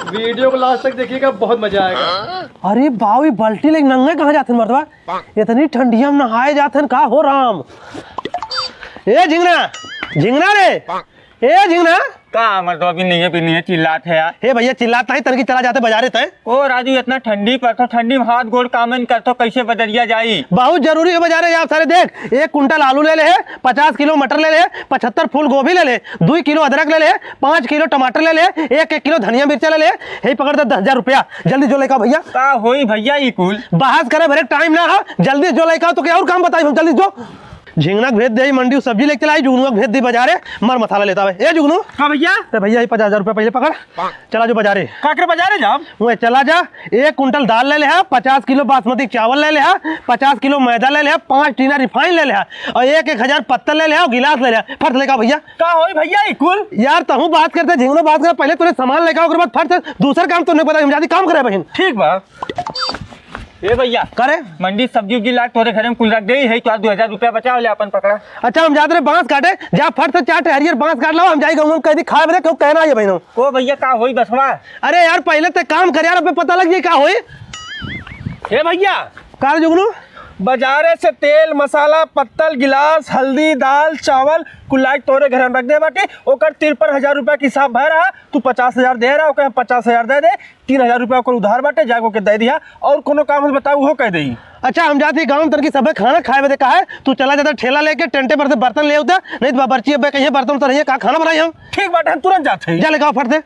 Video को last तक देखिएगा, बहुत मजा आएगा। अरे बावी बाल्टी लेके नंगे कहाँ जाते हैं मर्दवा? इतनी ठंडिया में नहाए जाते हैं, का हो राम। ए झिंगना, झिंगना रे, ए झिंगना का मर्दवा भी नहीं है, भी नहीं है, चिल्लात है यार। हे भैया चिल्लाता है, तनकी चला जाते बाजारे तय। ओ राजू इतना ठंडी पर तो ठंडी में हाथ गोड़ कामन कर तो कैसे बदरिया जाई। बहुत जरूरी है बाजारे आप सारे। देख 1 कुंटल आलू ले ले, 50 किलो मटर ले ले, 75 फूल गोभी ले ले, 2 किलो अदरक ले ले, 5 किलो टमाटर ले ले, 1 किलो धनिया मिर्चा ले ले। हे पकड़ दे 10,000 रुपया, जल्दी जो लेकर भैया। का होई भैया ये कुल बहस करे भरे टाइम ना है, जल्दी जो लेकर तो क्या और काम बताई हम, जल्दी जो। झिंगना भेज दे मंडी, सब्जी लेके चलाई, जुगनू भेज दी बाजारे, मर मसाला लेता है। ए जुगनू, हाँ भैया, तो भैया ये 50,000 रुपया पहले पकड़, चला जो बाजारे। काकर बाजारे जाओ वो चला जा। 1 कुंटल दाल ले ले, 50 किलो बासमती चावल ले ले, 50 किलो मैदा ले ले, 5 टीना रिफाइन ले ले, और 1,000 पत्तल ले ले, और गिलास ले ले। फट लेगा भैया। का होई भैया ये कुल यार तहु बात करते, झिंगनो बात कर, पहले तूने सामान लेकर उसके बाद फट दूसरा काम तूने पता, हम ज्यादा काम करे बहन। ठीक बा। ए भैया करे मंडी सब्जी उब्जी लाग तोरे घर में कुल रख दे है, तो 2,000 रुपया बचाओ ले अपन पकड़ा। अच्छा हम जाते रहे बांस काटे, जा फट से 4 हरियर बांस काट लो, हम जाएगा हम कह दी खाए बरे, क्यों कहना है बहनों। ओ भैया का होई बसवा। अरे यार पहले तो काम कर यार, अब पता लग जाए क्या होई। ए भैया कार जुगनू बाजारे से तेल मसाला पत्तल गिलास हल्दी दाल चावल कुल लाइक तोरे घर में रख दे बाटे। ओकर 53,000 रुपया के हिसाब भर रहा, तू 50,000 दे रहा, ओकर 50,000 दे दे, 3,000 रुपया ओकर उधार बाटे, जाको के दे दिया। और कोनो काम बताऊ हो कह दई। अच्छा हम जाती गाँव तन की सब खाना खाए बदे कहा है, तू चला जाता ठेला लेके टेंटे पर से बर्तन ले होता, नहीं तो बर्ची अब कहीं बर्तन तो नहीं का खाना बनाई हम। ठीक बाटे, हम तुरंत जाते जा लेगा फट दे।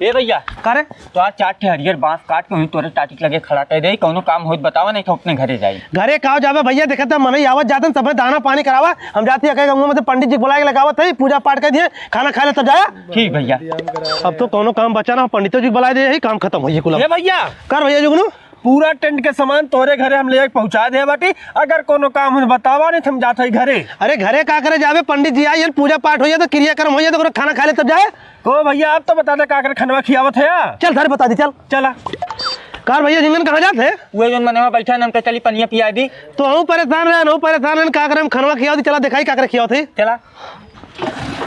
ए भैया करे तो आज 4 हरियर बांस काट के वहीं तोरे टाटी लगे खड़ा कर दे, कौनो काम होत बतावा, नहीं तो अपने घरे जाई। घरे कहा जावे भैया, देखते मन ही आवत जाते सब दाना पानी करावा, हम जाती है गाँव में पंडित जी बुला के लगावत है, पूजा पाठ कर दिए, खाना खा ले तब जाया। ठीक भैया। अब तो कोनो काम बचा ना, पंडितों जी बुला दे, काम खत्म हो कुल। ए भैया कर भैया जुगनू, पूरा टेंट के सामान तोरे घरे हम ले पहुंचा दे बाटी। अगर कोनो काम हम बतावा नहीं तो हम जाते घरे। अरे घरे का करे जावे, पंडित जी आई पूजा पाठ हो जाए तो क्रियाक्रम हो जाए तो खाना खा ले तब जाए। ओ भैया आप तो बता दे का कर खनवा खियावत है। चल घर बता दी, चल चला। कार भैया झिंगन कहाँ जाते? वो जो मनवा बैठा नमके चली पनिया पिया दी। तो हम परेशान रहे, हम परेशान रहे, का करे हम खनवा खियाओ दी, चला दिखाई का करे खियाओ थे। चला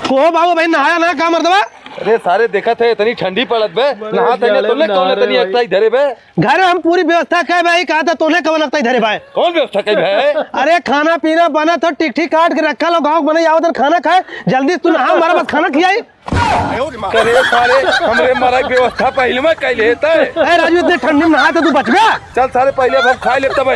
को बाबू भाई नहाया ना का मर्दवा? अरे सारे देखा थे इतनी ठंडी पड़त बे, नहा तने तोले कौन इतनी एकता इधरे बे। घर हम पूरी व्यवस्था कर भाई, कहा था तोले कवन लगता इधर भाई। कौन व्यवस्था कई है? अरे खाना पीना बना तो टिक ठीक काट के रखा लो, गाँव बने आओ तो खाना खाए, जल्दी तू नहा, हमारा बस खाना खियाई। करे सारे हमरे मारा व्यवस्था पहले में कैले है। राजू इतने ठंडी में नहा तो तू बच गया। चल सारे पहले अब हम खा ले तब